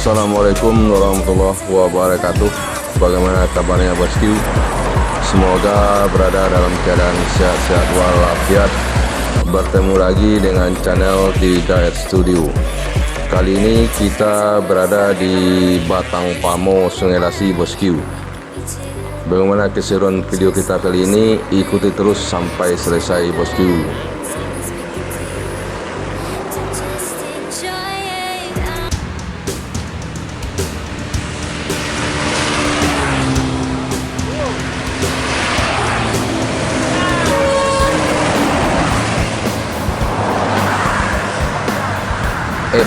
Assalamualaikum warahmatullahi wabarakatuh. Bagaimana kabarnya bosku? Semoga berada dalam keadaan sehat-sehat walafiat. Bertemu lagi dengan channel Diet Studio. Kali ini kita berada di Batang Pamo, Sungai Lasi bosku. Bagaimana keseruan video kita kali ini? Ikuti terus sampai selesai bosku.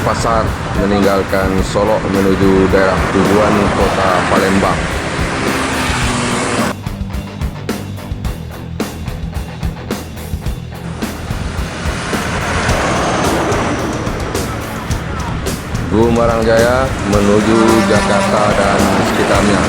Pasar meninggalkan Solok menuju daerah tujuan kota Palembang. Gumarang Jaya menuju Jakarta dan sekitarnya.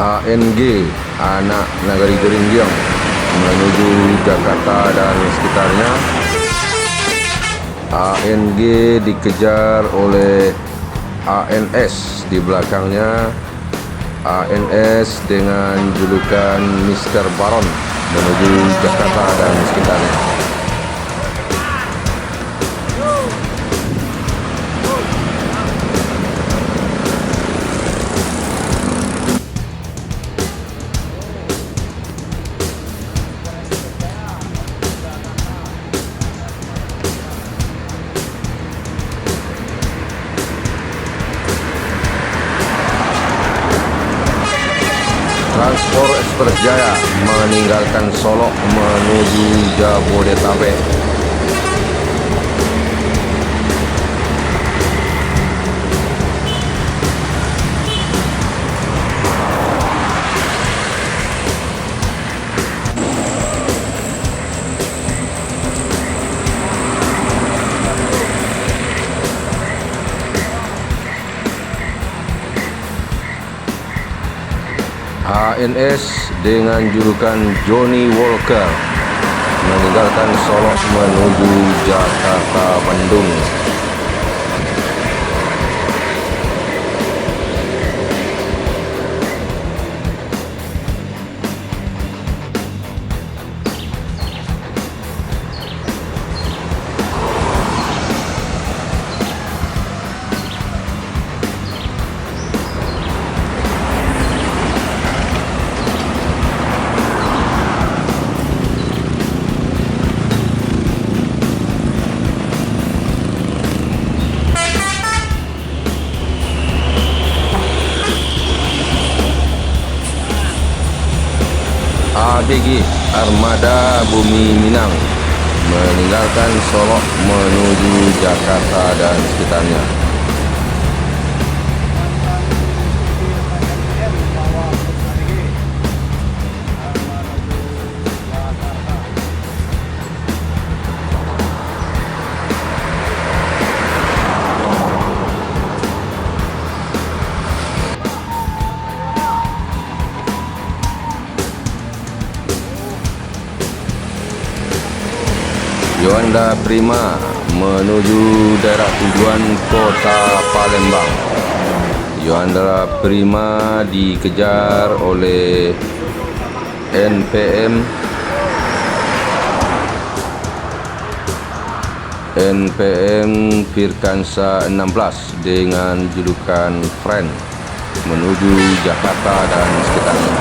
ANG Anak Nagari Geringiang menuju Jakarta dan sekitarnya. ANG dikejar oleh ANS di belakangnya. ANS dengan julukan Mr. Baron menuju Jakarta dan sekitarnya. Transport Express Jaya meninggalkan Solok menuju Jabodetabek. ANS dengan julukan Johnny Walker meninggalkan Solok menuju Jakarta Bandung. ABG Armada Bumi Minang meninggalkan Solok menuju Jakarta dan sekitarnya. Yuanda Prima menuju daerah tujuan kota Palembang. Yuanda Prima dikejar oleh NPM Firkansa 16 dengan julukan Friend menuju Jakarta dan sekitarnya.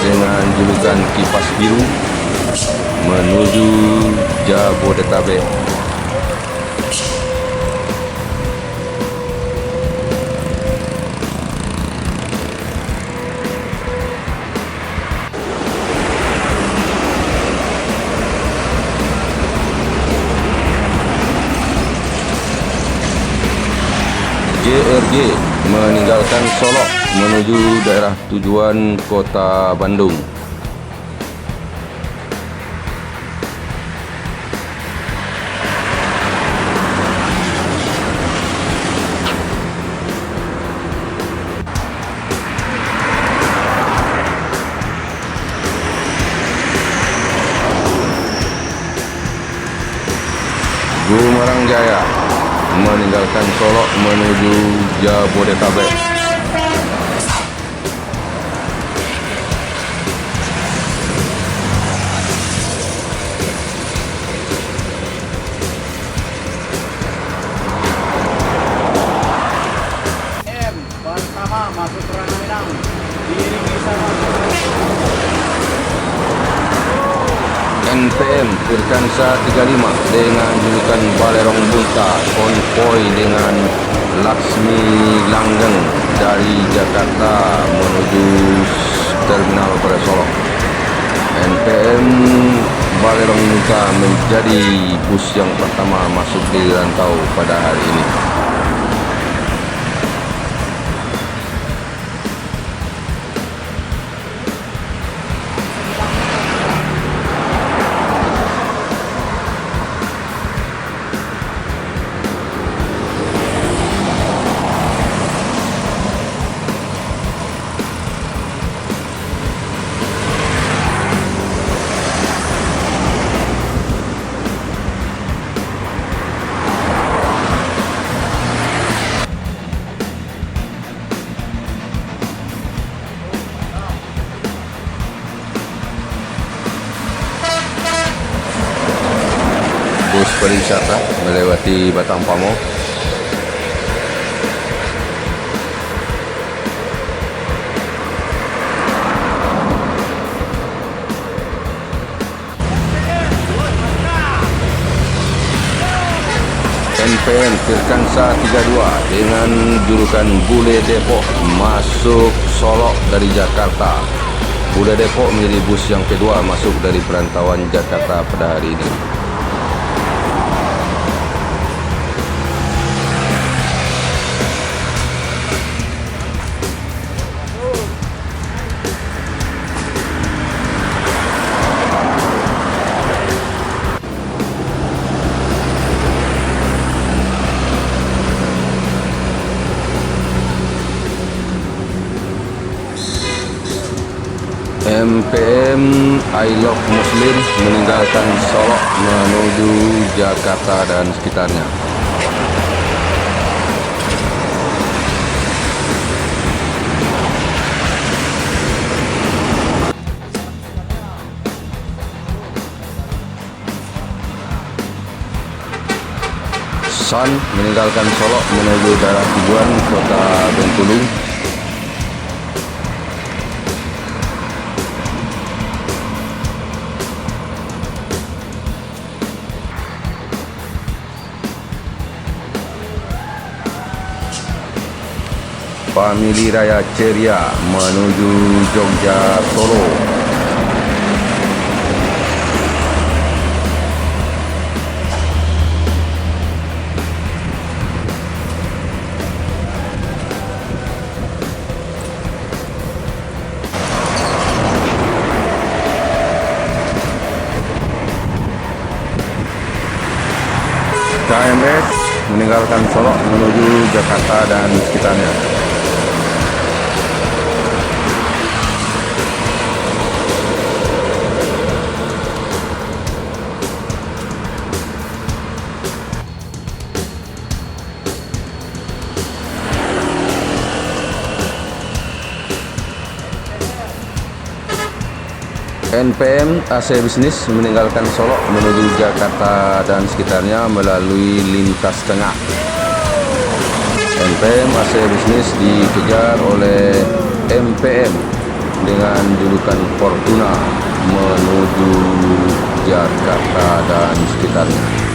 Dengan julukan Kipas Biru menuju Jabodetabek. Super G meninggalkan Solok menuju daerah tujuan Kota Bandung. Gumarang Jaya meninggalkan Solok menuju Jabodetabek. Pertama masuk Rangga Minang, diiringi sama NPM Firkansa 35 dengan julukan Balerong Bunta konvoi dengan Laksmi Langgeng dari Jakarta menuju Terminal Solok. NPM Balerong Bunta menjadi bus yang pertama masuk di rantau pada hari ini. Bus pariwisata melewati Batang Pamo. NPM Firkansa 32 dengan julukan Bule Depok masuk Solok dari Jakarta. Bule Depok menjadi bus yang kedua masuk dari perantauan Jakarta pada hari ini. MPM I Love Muslim meninggalkan Solok menuju Jakarta dan sekitarnya. Sun meninggalkan Solok menuju daerah tujuan Kota Bengkulu. Famili Raya Ceria menuju Jogja Solo. KMS meninggalkan Solok menuju Jakarta dan sekitarnya. NPM AC Bisnis meninggalkan Solok menuju Jakarta dan sekitarnya melalui lintas tengah. NPM AC Bisnis dikejar oleh MPM dengan julukan Fortuna menuju Jakarta dan sekitarnya.